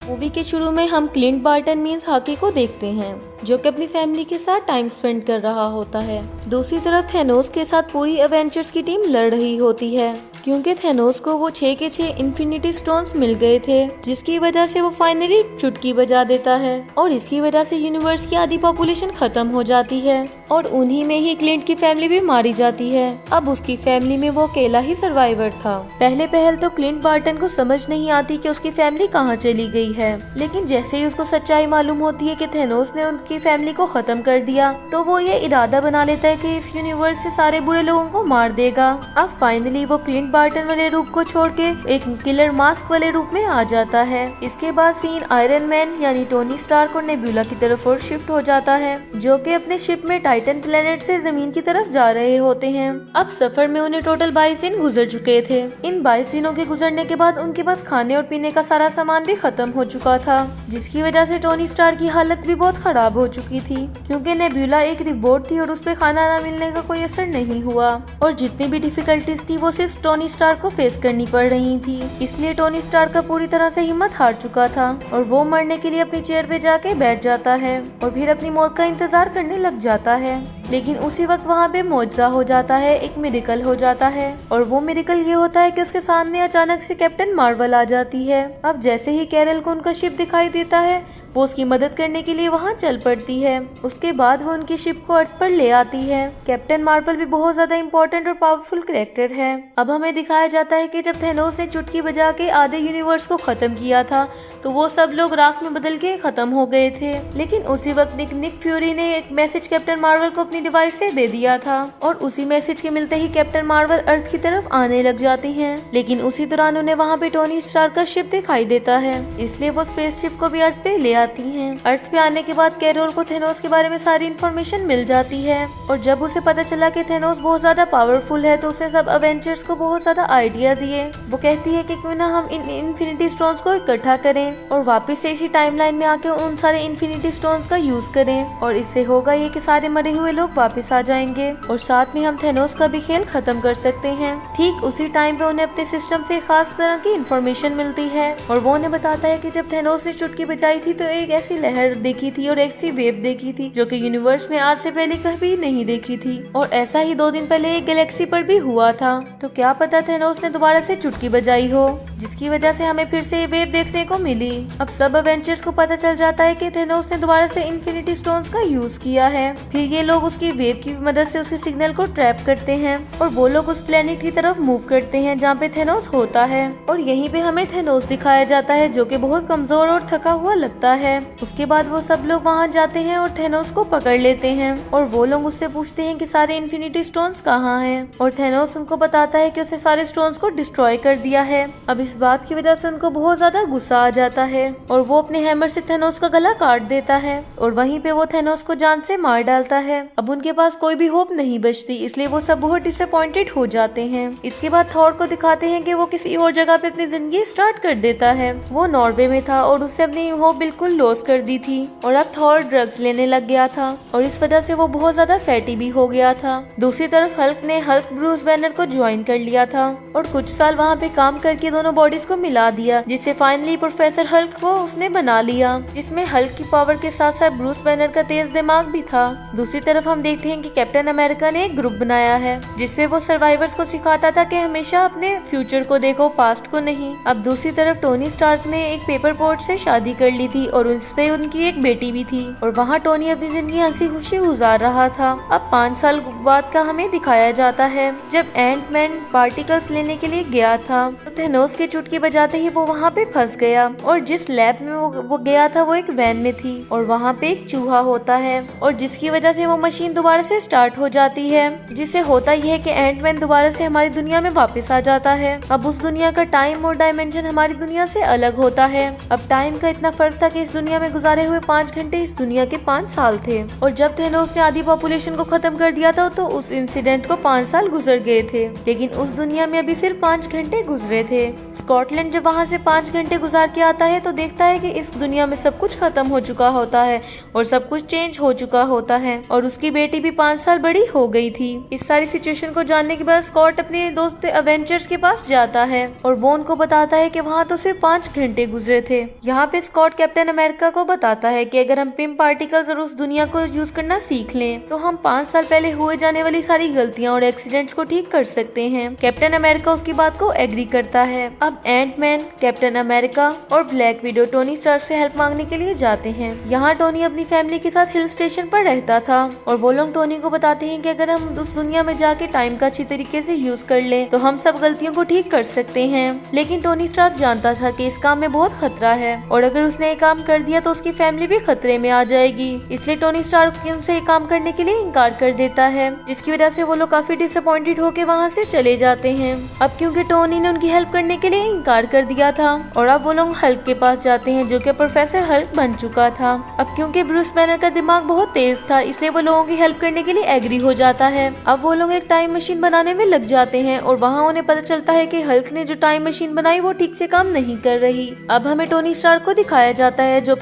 Movie के शुरू में हम क्लिंट बार्टन मीन्स हाकी को देखते हैं, जो कि अपनी फैमिली के साथ टाइम स्पेंड कर रहा होता है। दूसरी तरफ थेनोस के साथ पूरी एवेंजर्स की टीम लड़ रही होती है, क्योंकि थेनोस को वो 6 के 6 इन्फिनिटी स्टोन्स मिल गए थे, जिसकी वजह से वो फाइनली चुटकी बजा देता है और इसकी वजह से यूनिवर्स की आधी पॉपुलेशन खत्म हो जाती है और उन्हीं में ही क्लिंट की फैमिली भी मारी जाती है। अब उसकी फैमिली में वो अकेला ही सर्वाइवर था। पहले तो क्लिंट बार्टन को समझ नहीं आती कि उसकी फैमिली कहाँ चली गई है, लेकिन जैसे ही उसको सच्चाई मालूम होती है कि थेनोस ने उनकी फैमिली को खत्म कर दिया, तो वो ये इरादा बना लेता है कि इस यूनिवर्स से सारे बुरे लोगों को मार देगा। अब फाइनली वो क्लिंट बार्टन वाले रूप को छोड़ के एक किलर मास्क वाले रूप में आ जाता है। इसके बाद सीन आयरन मैन यानी टोनी स्टार्क और नेबुला की तरफ और शिफ्ट हो जाता है, जो कि अपने शिप में टाइटन प्लेनेट से जमीन की तरफ जा रहे होते हैं। अब सफर में उन्हें टोटल 22 दिन गुजर चुके थे। इन 22 दिनों के गुजरने के बाद उनके पास खाने और पीने का सारा सामान भी खत्म हो चुका था, जिसकी वजह से टोनी स्टार्क की हालत भी बहुत खराब हो चुकी थी, क्योंकि नेबुला एक रिपोर्ट थी और उस पे खाना न मिलने का कोई असर नहीं हुआ और जितनी भी डिफिकल्टीज थी वो सिर्फ टोनी स्टार्क को फेस करनी पड़ रही थी। इसलिए टोनी स्टार्क का पूरी तरह से हिम्मत हार चुका था और वो मरने के लिए अपनी चेयर पे जाके बैठ जाता है और फिर अपनी मौत का इंतजार करने लग जाता है। लेकिन उसी वक्त वहाँ पे मुआवजा हो जाता है, एक मिरेकल हो जाता है और वो मिरेकल ये होता है कि उसके सामने अचानक से कैप्टन मार्वल आ जाती है। अब जैसे ही कैरल को उनका शिप दिखाई देता है, वो उसकी मदद करने के लिए वहाँ चल पड़ती है। उसके बाद वो उनकी शिप को अर्थ पर ले आती है। कैप्टन मार्वल भी बहुत ज्यादा इम्पोर्टेंट और पावरफुल कैरेक्टर है। अब हमें दिखाया जाता है कि जब थेनोस ने चुटकी बजा के आधे यूनिवर्स को खत्म किया था, तो वो सब लोग राख में बदल के खत्म हो गए थे। लेकिन उसी वक्त निक फ्यूरी ने एक मैसेज कैप्टन मार्वल को अपनी डिवाइस से दे दिया था और उसी मैसेज के मिलते ही कैप्टन मार्वल अर्थ की तरफ आने लग जाती हैं। लेकिन उसी दौरान उन्हें वहाँ पे टोनी स्टार्क का शिप दिखाई देता है, इसलिए वो स्पेस शिप को भी अर्थ पे ले आती हैं। अर्थ पे आने के बाद कैरोल को थेनोस के बारे में सारी इन्फॉर्मेशन मिल जाती है और जब उसे पता चला कि थेनोस बहुत ज्यादा पावरफुल है, तो उसने सब अवेंजर्स को बहुत ज्यादा आइडिया दिए। वो कहती है कि क्यों ना हम इन इन्फिनिटी स्टोन्स को इकट्ठा करें और वापस से इसी टाइमलाइन में आके उन सारे इन्फिनिटी स्टोन्स का यूज करें और इससे होगा ये कि सारे मरे हुए लोग वापस आ जाएंगे और साथ में हम थेनोस का भी खेल खत्म कर सकते हैं। ठीक उसी टाइम पे उन्हें अपने सिस्टम से खास तरह की इन्फॉर्मेशन मिलती है और वो उन्हें बताता है कि जब थेनोस ने चुटकी बजाई थी तो एक ऐसी लहर देखी थी और ऐसी वेव देखी थी जो कि यूनिवर्स में आज से पहले कभी नहीं देखी थी और ऐसा ही 2 दिन पहले एक गैलेक्सी पर भी हुआ था। तो क्या पता थेनोस ने दोबारा से चुटकी बजाई हो, जिसकी वजह से हमें फिर से ये वेव देखने को मिली। अब सब अवेंजर्स को पता चल जाता है कि थेनोस ने दोबारा से इन्फिनिटी स्टोन्स का यूज किया है। फिर ये लोग उसकी वेव की मदद से उसके सिग्नल को ट्रैप करते हैं और वो लोग उस प्लेनेट की तरफ मूव करते हैं जहाँ पे थेनोस होता है और यहीं पे हमें थेनोस दिखाया जाता है, जो कि बहुत कमजोर और थका हुआ लगता है। उसके बाद वो सब लोग वहाँ जाते हैं और थेनोस को पकड़ लेते हैं और वो लोग उससे पूछते हैं कि सारे इन्फिनिटी स्टोन्स कहाँ हैं और थेनोस उनको बताता है कि उसने सारे स्टोन्स को डिस्ट्रॉय कर दिया है। अब इस बात की वजह से उनको बहुत ज्यादा गुस्सा आ जाता है और वो अपने हैमर से थेनोस का गला काट देता है और वहीं पे वो थेनोस को जान से मार डालता है। अब उनके पास कोई भी होप नहीं बचती, इसलिए वो सब बहुत डिसअपॉइंटेड हो जाते हैं। इसके बाद थॉर को दिखाते हैं कि वो किसी और जगह पे अपनी जिंदगी स्टार्ट कर देता है। वो नॉर्वे में था और उससे अपनी होप बिल्कुल लॉस कर दी थी और अब थॉर ड्रग्स लेने लग गया था और इस वजह से वो बहुत ज्यादा फैटी भी हो गया था। दूसरी तरफ हल्क ने हल्क ब्रूस बैनर को ज्वाइन कर लिया था और कुछ साल वहाँ पे काम करके दोनों बॉडीज को मिला दिया, जिससे फाइनली प्रोफेसर हल्क को उसने बना लिया, जिसमें हल्क की पावर के साथ साथ ब्रूस बैनर का तेज दिमाग भी था। दूसरी तरफ हम देखते हैं कि कैप्टन अमेरिका ने एक ग्रुप बनाया है जिसमें वो सर्वाइवर्स को सिखाता था कि हमेशा अपने फ्यूचर को देखो, पास्ट को नहीं। अब दूसरी तरफ टोनी स्टार्क ने एक पेपर पोर्ट से शादी कर ली थी और उससे उनकी एक बेटी भी थी और वहाँ टोनी अपनी जिंदगी हंसी खुशी गुजार रहा था। अब 5 साल बाद का हमें दिखाया जाता है जब एंट मैन पार्टिकल्स लेने के लिए गया था, तो थेनोस की चुटकी बजाते ही वो वहाँ पे फंस गया और जिस लैब में वो गया था वो एक वैन में थी और वहाँ पे एक चूहा होता है और जिसकी वजह से वो मशीन दोबारा से स्टार्ट हो जाती है, जिससे होता यह है कि एंट मैन दोबारा से हमारी दुनिया में वापस आ जाता है। अब उस दुनिया का टाइम और डायमेंशन हमारी दुनिया से अलग होता है। अब टाइम का इतना फर्क था कि इस दुनिया में गुजारे हुए 5 घंटे इस दुनिया के 5 साल थे। और जब थेनोस ने आधी पॉपुलेशन को खत्म कर दिया था तो उस इंसिडेंट को 5 साल गुजर गए थे, लेकिन उस दुनिया में अभी सिर्फ 5 घंटे गुजरे थे। स्कॉटलैंड जब वहाँ से 5 घंटे गुजार के आता है तो देखता है कि इस दुनिया में सब कुछ खत्म हो चुका होता है और सब कुछ चेंज हो चुका होता है और उसकी बेटी भी 5 साल बड़ी हो गई थी। इस सारी सिचुएशन को जानने के बाद स्कॉट अपने दोस्त एवेंजर्स के पास जाता है और वो उनको बताता है कि वहाँ तो सिर्फ 5 घंटे गुजरे थे। यहाँ पे स्कॉट कैप्टन अमेरिका को बताता है कि अगर हम पिम पार्टिकल्स और उस दुनिया को यूज करना सीख लें तो हम 5 साल पहले हुए जाने वाली सारी गलतियाँ और एक्सीडेंट्स को ठीक कर सकते हैं। कैप्टन अमेरिका उसकी बात को एग्री करता है। अब एंटमैन, कैप्टन अमेरिका और ब्लैक विडो टोनी स्टार्क से हेल्प मांगने के लिए जाते हैं। यहाँ टोनी अपनी फैमिली के साथ हिल स्टेशन पर रहता था और वो लोग टोनी को बताते हैं कि अगर हम उस दुनिया में जाके टाइम का अच्छी तरीके से यूज कर ले तो हम सब गलतियों को ठीक कर सकते हैं। लेकिन टोनी स्टार्क जानता था कि इस काम में बहुत खतरा है और अगर उसने ये काम कर दिया तो उसकी फैमिली भी खतरे में आ जाएगी, इसलिए टोनी स्टार्क उनसे ये काम करने के लिए इनकार कर देता है, जिसकी वजह से वो लोग काफी डिसअपॉइंटेड होकर वहाँ से चले जाते हैं। अब क्योंकि टोनी ने उनकी हेल्प करने के लिए इनकार कर दिया था और अब वो लोग हल्क के पास जाते हैं जो कि प्रोफेसर हल्क बन चुका था। अब क्योंकि ब्रूस बैनर का दिमाग बहुत तेज था इसलिए वो लोगों की हेल्प करने के लिए एग्री हो जाता है। अब वो लोग एक टाइम मशीन बनाने में लग जाते हैं और वहाँ उन्हें पता चलता है कि हल्क ने जो टाइम मशीन बनाई वो ठीक से काम नहीं कर रही। अब हमें टोनी स्टार्क को दिखाया जाता है जो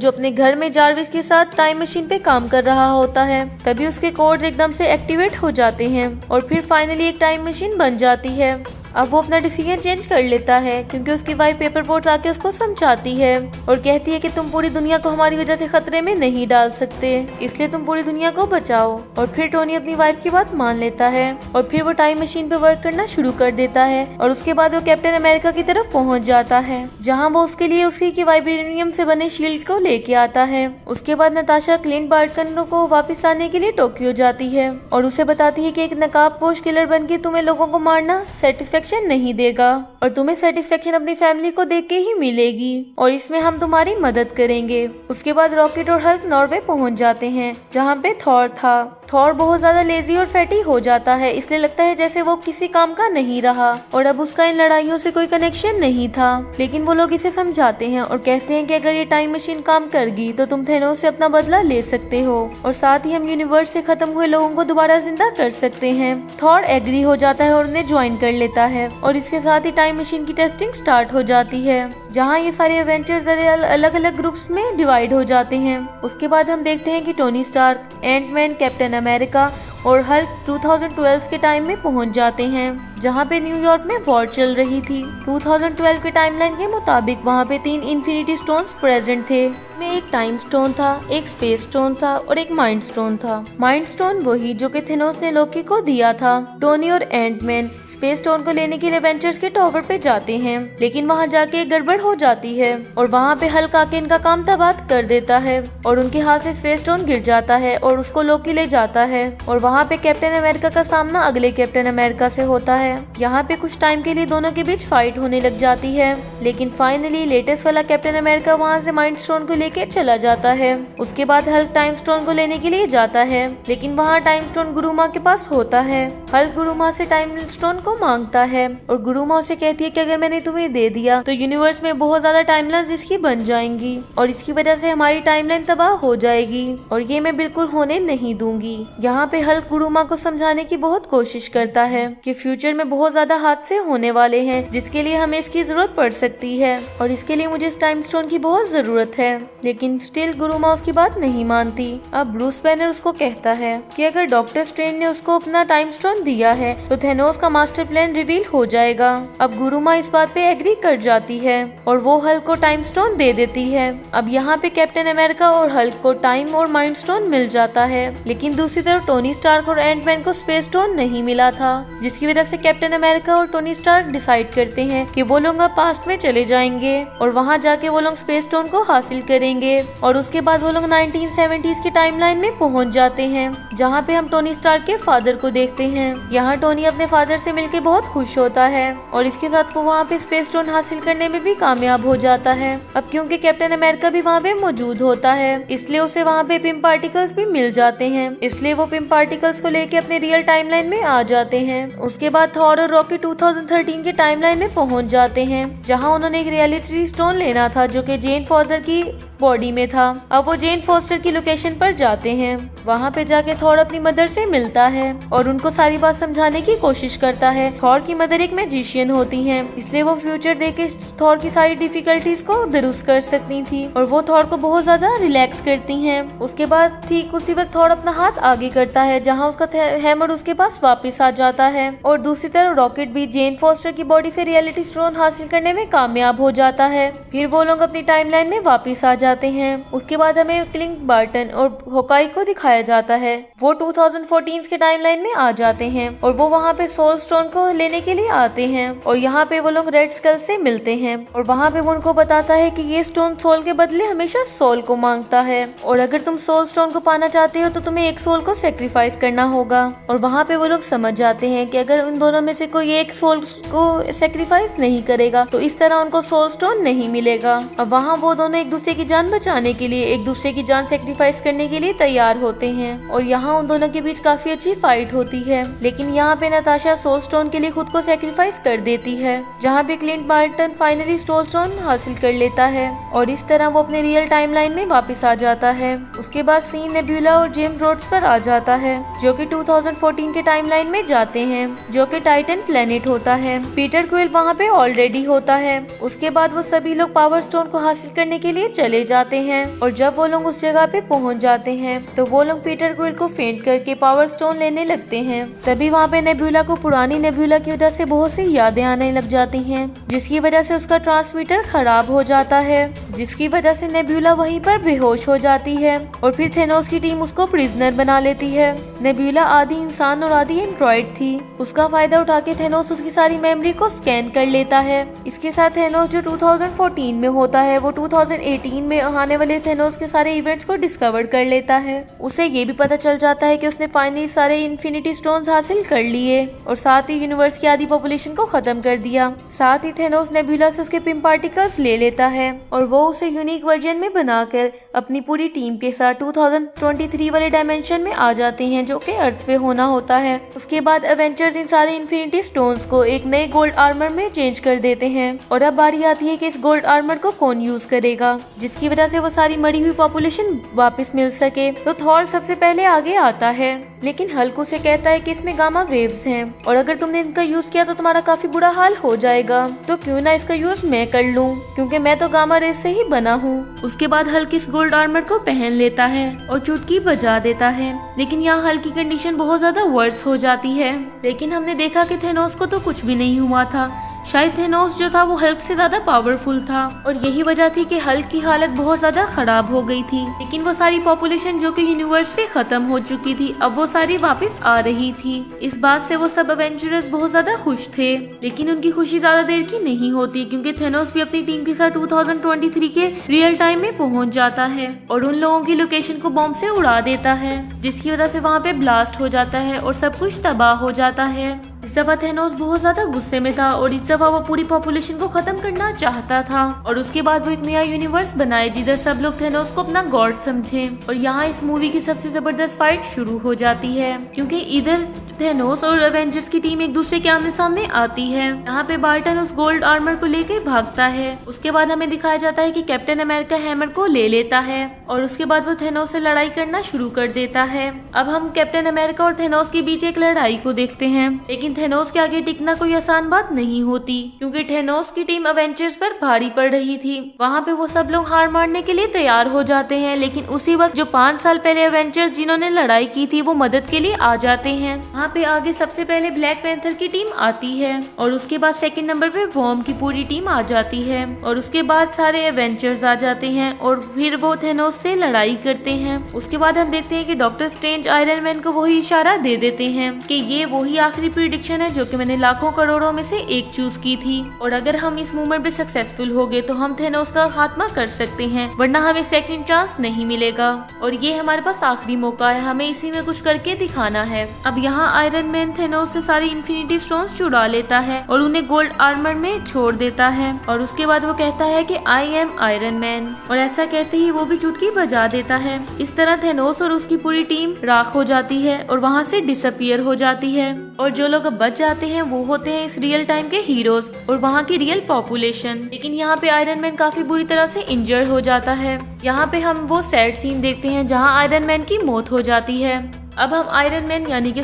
अपने घर में जारविस के साथ टाइम मशीन पे काम कर रहा होता है। तभी उसके कोड्स एकदम से एक्टिवेट हो जाते हैं और फिर फाइनली एक टाइम मशीन बन जाती है। अब वो अपना डिसीजन चेंज कर लेता है क्योंकि उसकी वाइफ पेपर बोट आके उसको समझाती है और कहती है कि तुम पूरी दुनिया को हमारी वजह से खतरे में नहीं डाल सकते, इसलिए तुम पूरी दुनिया को बचाओ। और फिर टोनी अपनी वाइफ की बात मान लेता है और फिर वो टाइम मशीन पे वर्क करना शुरू कर देता है और उसके बाद वो कैप्टन अमेरिका की तरफ पहुंच जाता है जहाँ वो उसके लिए उसी की वाइब्रेनियम से बने शील्ड को लेके आता है। उसके बाद नताशा क्लिंट बार्टन को वापस लाने के लिए टोक्यो जाती है और उसे बताती है कि एक नकाबपोश किलर बन के तुम्हें लोगों को मारना सेटिस्फेक्शन नहीं देगा और तुम्हें सेटिस्फेक्शन अपनी फैमिली को देख के ही मिलेगी और इसमें हम तुम्हारी मदद करेंगे। उसके बाद रॉकेट और हल्क नॉर्वे पहुंच जाते हैं जहां पे थॉर था। थॉर बहुत ज्यादा लेजी और फैटी हो जाता है, इसलिए लगता है जैसे वो किसी काम का नहीं रहा और अब उसका इन लड़ाइयों से कोई कनेक्शन नहीं था। लेकिन वो लोग इसे समझाते हैं और कहते हैं कि अगर ये टाइम मशीन काम कर गई तो तुम थेनोस से अपना बदला ले सकते हो और साथ ही हम यूनिवर्स से खत्म हुए लोगों को दोबारा जिंदा कर सकते हैं। थॉर एग्री हो जाता है और उन्हें ज्वाइन कर लेता है और इसके साथ ही टाइम मशीन की टेस्टिंग स्टार्ट हो जाती है जहां ये सारे एवेंजर्स अलग अलग ग्रुप्स में डिवाइड हो जाते हैं। उसके बाद हम देखते हैं कि Tony Stark, Ant Man, Captain America और हल्क 2012 के टाइम में पहुंच जाते हैं जहां पे न्यूयॉर्क में वॉर चल रही थी। 2012 के टाइमलाइन के मुताबिक वहां पे 3 इन्फिनिटी स्टोन्स प्रेजेंट थे। में एक टाइम स्टोन था, एक स्पेस स्टोन था और एक माइंड स्टोन था। माइंड स्टोन वही जो कि थेनोस ने लोकी को दिया था। टोनी और एंटमैन स्पेस स्टोन को लेने के लिए एवेंजर्स के टॉवर पे जाते हैं, लेकिन वहाँ जाके गड़बड़ हो जाती है और वहाँ पे हल्क आके इनका काम तबाह कर देता है और उनके हाथ से स्पेस स्टोन गिर जाता है और उसको लोकी ले जाता है और वहाँ पे कैप्टन अमेरिका का सामना अगले कैप्टन अमेरिका से होता है। यहाँ पे कुछ टाइम के लिए दोनों के बीच फाइट होने लग जाती है, लेकिन फाइनली लेटेस्ट वाला कैप्टन अमेरिका वहाँ से माइंड स्टोन को लेके चला जाता है। उसके बाद हल्क टाइम स्टोन को लेने के लिए जाता है, लेकिन वहाँ टाइम स्टोन गुरुमा के पास होता है। हल्क गुरुमा से टाइम स्टोन को मांगता है और गुरुमा उसे कहती है कि अगर मैंने तुम्हें दे दिया तो यूनिवर्स में बहुत ज्यादा टाइमलाइंस इसकी बन जाएंगी और इसकी वजह से हमारी टाइमलाइन तबाह हो जाएगी और ये मैं बिल्कुल होने नहीं दूंगी। यहाँ पे हल्क गुरुमा को समझाने की बहुत कोशिश करता है कि फ्यूचर में बहुत ज्यादा हादसे होने वाले हैं जिसके लिए हमें इसकी जरूरत पड़ सकती है और इसके लिए मुझे इस टाइम स्टोन की बहुत जरूरत है, लेकिन स्टिल गुरुमा उसकी बात नहीं मानती। अब ब्रूस बैनर उसको कहता है कि अगर डॉक्टर स्ट्रेंज ने उसको अपना टाइम स्टोन दिया है तो थेनोस का मास्टर प्लान रिवील हो जाएगा। अब गुरुमा इस बात पे एग्री कर जाती है और वो हल्क को टाइम स्टोन दे देती है। अब यहाँ पे कैप्टन अमेरिका और हल्क को टाइम और माइंड स्टोन मिल जाता है, लेकिन दूसरी तरफ टोनी स्टार्क और एंटमैन को स्पेस स्टोन नहीं मिला था, जिसकी वजह से कैप्टन अमेरिका और टोनी स्टार्क डिसाइड करते हैं कि वो लोग पास्ट में चले जाएंगे और वहाँ जाके वो लोग स्पेस स्टोन को हासिल करेंगे और उसके बाद वो लोग 1970s की टाइमलाइन में पहुँच जाते हैं जहाँ पे हम टोनी स्टार्क के फादर को देखते हैं। यहाँ टोनी अपने फादर से मिलके बहुत खुश होता है और इसके साथ वो वहाँ पे स्पेस स्टोन हासिल करने में भी कामयाब हो जाता है। अब क्योंकि कैप्टन अमेरिका भी वहाँ पे मौजूद होता है इसलिए उसे वहाँ पे पिम पार्टिकल्स भी मिल जाते हैं, इसलिए वो पिम पार्टिकल्स को लेके अपने रियल टाइमलाइन में आ जाते हैं। उसके बाद थॉर और रॉकी 2013 के टाइमलाइन में पहुँच जाते हैं जहाँ उन्होंने एक रियलिटी स्टोन लेना था जो कि जेन फॉदर की बॉडी में था। अब वो जेन फॉस्टर की लोकेशन पर जाते हैं। वहाँ पे जाके थॉर अपनी मदर से मिलता है और उनको सारी बात समझाने की कोशिश करता है। थॉर की मदर एक मैजिशियन होती है, इसलिए वो फ्यूचर देख के थॉर की सारी डिफिकल्टीज को दुरुस्त कर सकती थी और वो थॉर को बहुत ज्यादा रिलैक्स करती हैं। उसके बाद ठीक उसी वक्त थॉर अपना हाथ आगे करता है जहाँ उसका हैमर उसके पास वापस आ जाता है और दूसरी तरफ रॉकेट भी जेन फॉस्टर की बॉडी से रियलिटी स्टोन हासिल करने में कामयाब हो जाता है। फिर वो लोग अपनी टाइमलाइन में वापस आ जाते हैं। उसके बाद हमें क्लिंट बार्टन और होकाई को दिखाया जाता है। वो 2014 के टाइमलाइन में आ जाते हैं और वो वहाँ पे सोल स्टोन को लेने के लिए आते हैं और यहाँ पे वो लोग रेड स्कल से मिलते हैं और वहाँ पे वो उनको बताता है कि ये स्टोन सोल के बदले हमेशा सोल को मांगता है और अगर तुम सोल स्टोन को पाना चाहते हो तो तुम्हें एक सोल को सेक्रीफाइस करना होगा। और वहाँ पे वो लोग समझ जाते हैं कि अगर उन दोनों में से कोई एक सोल को सेक्रीफाइस नहीं करेगा तो इस तरह उनको सोल स्टोन नहीं मिलेगा। अब वहाँ वो दोनों एक दूसरे की जान बचाने के लिए एक दूसरे की जान सेक्रीफाइस करने के लिए तैयार होते हैं और यहाँ उन दोनों के बीच काफी अच्छी फाइट होती है। लेकिन यहाँ पे नताशा सोल स्टोन के लिए खुद को सेक्रीफाइस कर देती है, जहाँ पे Clint Barton finally soul stone हासिल कर लेता है और इस तरह वो अपने रियल टाइमलाइन में वापस आ जाता है। उसके बाद सीन नेबुला और जेम रोड्स पर आ जाता है जो कि 2014 के टाइमलाइन में जाते हैं जो कि टाइटन प्लेनेट होता है। पीटर क्विल वहाँ पे ऑलरेडी होता है। उसके बाद वो सभी लोग पावर स्टोन को हासिल करने के लिए चले जाते हैं और जब वो लोग उस जगह पे पहुँच जाते हैं तो वो लोग पीटर क्विल को फेंट करके पावर स्टोन लेने लगते हैं। तभी वहाँ पे नेबुला को पुरानी नेबुला की वजह से बहुत सी यादें आने लग जाती हैं, जिसकी वजह से उसका ट्रांसमीटर खराब हो जाता है, जिसकी वजह से नेबुला वहीं पर बेहोश हो जाती है और फिर थेनोस की टीम उसको प्रिजनर बना लेती है। नेबुला आधी इंसान और आधी एंड्रॉइड थी। उसका फायदा उठा के थेनोस उसकी सारी मेमोरी को स्कैन कर लेता है। इसके साथ थेनोस जो 2014 में होता है वो 2018 में आने वाले थेनोस के सारे इवेंट्स को डिस्कवर कर लेता है। उसे ये भी पता चल जाता है कि उसने फाइनली सारे इन्फिनिटी स्टोन्स हासिल कर लिए और साथ ही यूनिवर्स की आधी पॉपुलेशन को खत्म कर दिया। साथ ही थेनोस नेबुला से उसके पिम पार्टिकल्स ले लेता है और वो उसे यूनिक वर्जन में बनाकर अपनी पूरी टीम के साथ 2023 वाले डायमेंशन में आ जाते हैं जो कि अर्थ पे होना होता है। उसके बाद एवेंजर्स इन सारे इन्फिनिटी स्टोन्स को एक नए गोल्ड आर्मर में चेंज कर देते हैं और अब बारी आती है कि इस गोल्ड आर्मर को कौन यूज करेगा, जिसकी वजह से वो सारी मरी हुई पॉपुलेशन वापस मिल सके। तो थॉर सबसे पहले आगे आता है, लेकिन हल्क उसे कहता है कि इसमें गामा वेव्स हैं और अगर तुमने इनका यूज किया तो तुम्हारा काफी बुरा हाल हो जाएगा, तो क्यों ना इसका यूज मैं कर लूं क्योंकि मैं तो गामा रेस से ही बना हूँ। उसके बाद हल्क इस गोल्ड आर्मर को पहन लेता है और चुटकी बजा देता है, लेकिन यहाँ हल्क की कंडीशन बहुत ज्यादा वर्स हो जाती है। लेकिन हमने देखा कि थेनोस को तो कुछ भी नहीं हुआ था। शायद थेनोस जो था वो हल्क से ज्यादा पावरफुल था और यही वजह थी कि हल्क की हालत बहुत ज्यादा खराब हो गई थी। लेकिन वो सारी पॉपुलेशन जो कि यूनिवर्स से खत्म हो चुकी थी अब वो सारी वापस आ रही थी। इस बात से वो सब एवेंजर्स बहुत ज्यादा खुश थे, लेकिन उनकी खुशी ज्यादा देर की नहीं होती क्योंकि थेनोस भी अपनी टीम के साथ 2023 के रियल टाइम में पहुंच जाता है और उन लोगों की लोकेशन को बॉम्ब से उड़ा देता है, जिसकी वजह से वहाँ पे ब्लास्ट हो जाता है और सब कुछ तबाह हो जाता है। इस दफा थेनोस बहुत ज्यादा गुस्से में था और इस दफा वो पूरी पॉपुलेशन को खत्म करना चाहता था और उसके बाद वो एक नया यूनिवर्स बनाए जिधर सब लोग थेनोस को अपना गॉड समझे। और यहाँ इस मूवी की सबसे जबरदस्त फाइट शुरू हो जाती है क्योंकि इधर थेनोस और एवेंजर्स की टीम एक दूसरे के आमने सामने आती है। यहाँ पे बार्टन उस गोल्ड आर्मर को लेके भागता है। उसके बाद हमें दिखाया जाता है कि कैप्टन अमेरिका हैमर को ले लेता है और उसके बाद वो थेनोस से लड़ाई करना शुरू कर देता है। अब हम कैप्टन अमेरिका और थेनोस के बीच एक लड़ाई को देखते हैं, लेकिन थेनोस के आगे टिकना कोई आसान बात नहीं होती क्योंकि थेनोस की टीम एवेंजर्स पर भारी पड़ रही थी। वहाँ पे वो सब लोग हार मारने के लिए तैयार हो जाते हैं, लेकिन उसी वक्त जो 5 साल पहले एवेंजर्स जिन्होंने लड़ाई की थी वो मदद के लिए आ जाते हैं। वहाँ पे आगे सबसे पहले ब्लैक पैंथर की टीम आती है और उसके बाद सेकंड नंबर पे वॉर्म की पूरी टीम आ जाती है और उसके बाद सारे एवेंजर्स आ जाते हैं और फिर वो थेनोस से लड़ाई करते हैं। उसके बाद हम देखते हैं कि डॉक्टर स्ट्रेंज आयरन मैन को वही इशारा दे देते हैं कि ये वही आखिरी प्रिडिक्शन है जो कि मैंने लाखों करोड़ों में से एक चूज की थी और अगर हम इस मूवमेंट पे सक्सेसफुल हो गए तो हम थेनोस का खात्मा कर सकते हैं, वरना हमें सेकंड चांस नहीं मिलेगा और ये हमारे पास आखिरी मौका है, हमें इसी में कुछ करके दिखाना है। अब यहाँ आयरन मैन थेनोस से सारी इन्फिनिटी स्टोन्स चुरा लेता है और उन्हें गोल्ड आर्मर में छोड़ देता है और उसके बाद वो कहता है कि आई एम आयरन मैन और ऐसा कहते ही वो भी चुटकी बजा देता है। इस तरह थेनोस और उसकी पूरी टीम राख हो जाती है और वहाँ से डिसअपियर हो जाती है और जो लोग अब बच जाते हैं वो होते हैं इस रियल टाइम के हीरोज और वहाँ की रियल पॉपुलेशन। लेकिन यहाँ पे आयरन मैन काफी बुरी तरह से इंजर्ड हो जाता है। यहाँ पे हम वो सैड सीन देखते हैं जहाँ आयरन मैन की मौत हो जाती है। अब हम आयरन मैन यानी कि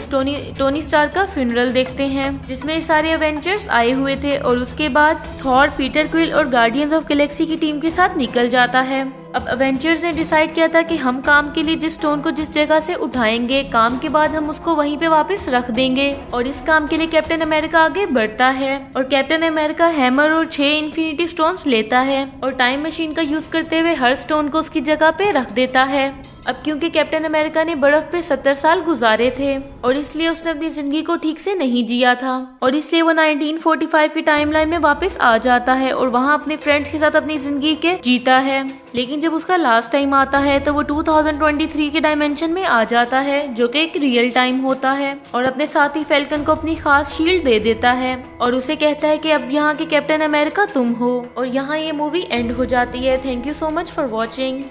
टोनी स्टार का फ्यूनरल देखते हैं जिसमें सारे एवेंजर्स आए हुए थे और उसके बाद थॉर, पीटर क्विल और गार्डियंस ऑफ गैलेक्सी की टीम के साथ निकल जाता है। अब एवेंजर्स ने डिसाइड किया था कि हम काम के लिए जिस स्टोन को जिस जगह से उठाएंगे, काम के बाद हम उसको वहीं पे वापस रख देंगे और इस काम के लिए कैप्टन अमेरिका आगे बढ़ता है और कैप्टन अमेरिका हैमर और 6 इन्फिनिटी स्टोन्स लेता है और टाइम मशीन का यूज करते हुए हर स्टोन को उसकी जगह पे रख देता है। अब क्योंकि कैप्टन अमेरिका ने बर्फ पे 70 साल गुजारे थे और इसलिए उसने अपनी जिंदगी को ठीक से नहीं जिया था और इसलिए वो 1945 की टाइमलाइन में वापस आ जाता है और वहाँ अपने फ्रेंड्स के साथ अपनी जिंदगी के जीता है। लेकिन जब उसका लास्ट टाइम आता है तो वो 2023 के डायमेंशन में आ जाता है जो कि एक रियल टाइम होता है और अपने साथी फैल्कन को अपनी खास शील्ड दे देता है और उसे कहता है कि अब यहाँ के कैप्टन अमेरिका तुम हो और यहाँ ये मूवी एंड हो जाती है। Thank you so much for watching.